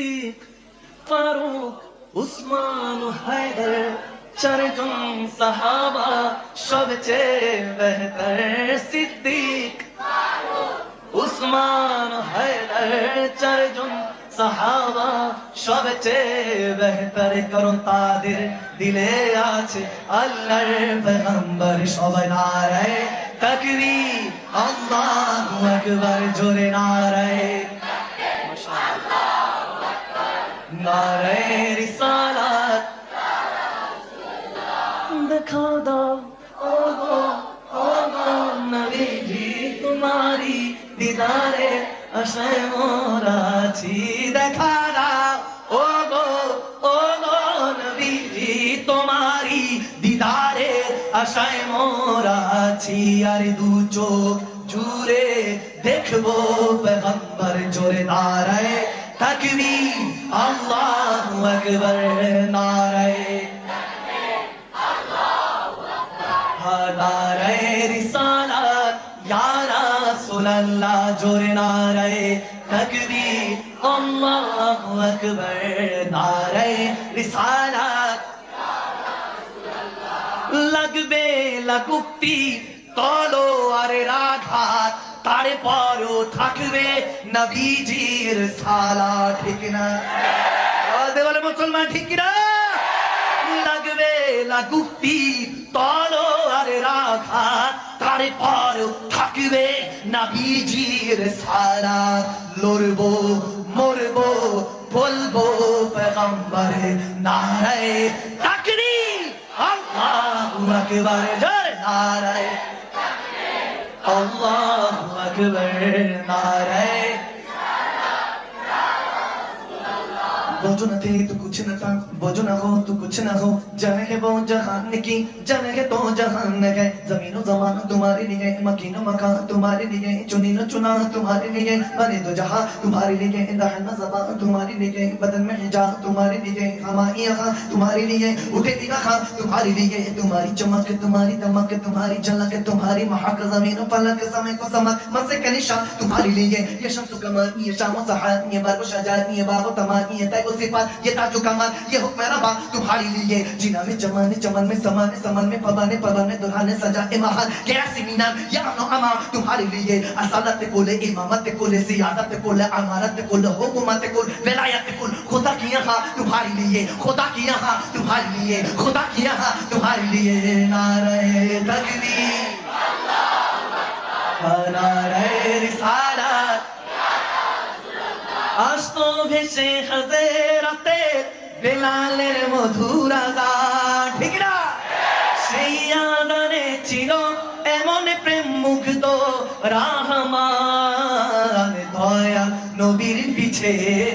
সিদ্দিক ফারুক উসমান হায়দার চারজন সাহাবা সবচেয়ে বেহতর সিদ্দিক উসমান হায়দার চারজন সাহাবা সবচেয়ে বেহতর কারণ তাদের দিলে আছে আল্লাহর পয়গম্বর সবাই নারায়ে তাকবীর আল্লাহু আকবার জোরে নারায়ে নারায়ে রিসালাত দেখা দাও ওগো নবীজি তোমারি দিদারে আশায় মোরা আছি দেখা দাও ওগো নবীজি তোমারি দিদারে আশায় মোরা আছি আর দু চোখ জুড়ে দেখবো পয়গম্বর জোরে নারায়ে তাকবীর আল্লাহু আকবার নারায়ে নারায়ে রিসালাত ইয়া রাসূলুল্লাহ জোরে নারায়ে তাকবীর আল্লাহু আকবার নারায়ে রিসালাত লাগবে লাগুক্তি তলোয়ারের আঘাত তারপরও থাকবে নবীজির সালাত ঠিক না বলে মুসলমান ঠিক না লাগবে লাগুক্তি তলোয়ারের আঘাত তারপরও থাকবে নবীজির সালাত লড়বো মরবো বলবো পয়গম্বরের নারায়ে তাকবীর আল্লাহু আকবার জোরে নারায়ে আল্লাহু আকবার নারায়ে बोझो न थे तो कुछ न था बोझो न हो तो कुछ न हो जाने है वो जहान की जाने है तो जहान है जमीनो जमान तुम्हारे लिए मकीनो मकान तुम्हारे लिए चुनी न चुना तुम्हारे लिए बने दो जहां तुम्हारे लिए दहन ज़बान तुम्हारे लिए बदन में हिजाब तुम्हारे लिए हमारी यहाँ तुम्हारे लिए उठे दिखा तुम्हारे लिए तुम्हारी चमक तुम्हारी दमक तुम्हारी झलक तुम्हारी महक जमीनों फलक समय को समक मसे का निशान तुम्हारे लिए ये शम्स कमर ये शाम सहार ये बाबू शजार ये बाबू तमाम ये तय सिफात ये ताजो कमाल ये हुक्म रबा तुम्हारे लिए जिना में जमाने चमन में समाने समन में पवाने पवाने दुल्हने सजाए महान क्या सिमीना या अनो अमा तुम्हारे लिए असालत कोले इमामत कोले सियादत कोले अमारत कोले हुकूमत कोले विलायत कोले खुदा की यहाँ तुम्हारे लिए खुदा की यहाँ तुम्हारे लिए खुदा की यहाँ तुम्हारे लिए नाराये तकबीर नाराये रिसालत आस्तो भेसे हज़राते बेलालेर मधुर आज़ान ठीक ना সেই আদানে ছিল এমন প্রেম মুগ্ধ রহমান দয়া নবীর পিছে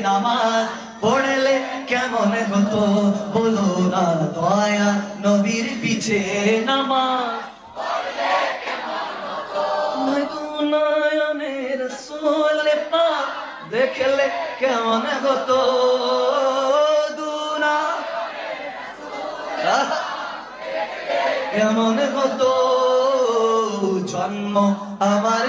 নামাজ পড়লে কেমন হতো বলো না দয়া নবীর পিছে নামাজ পড়লে কেমন হতো নয়নে রাসূল পাক দেখলে কেমন হতো দুনা কেমন হতো জন্ম আমার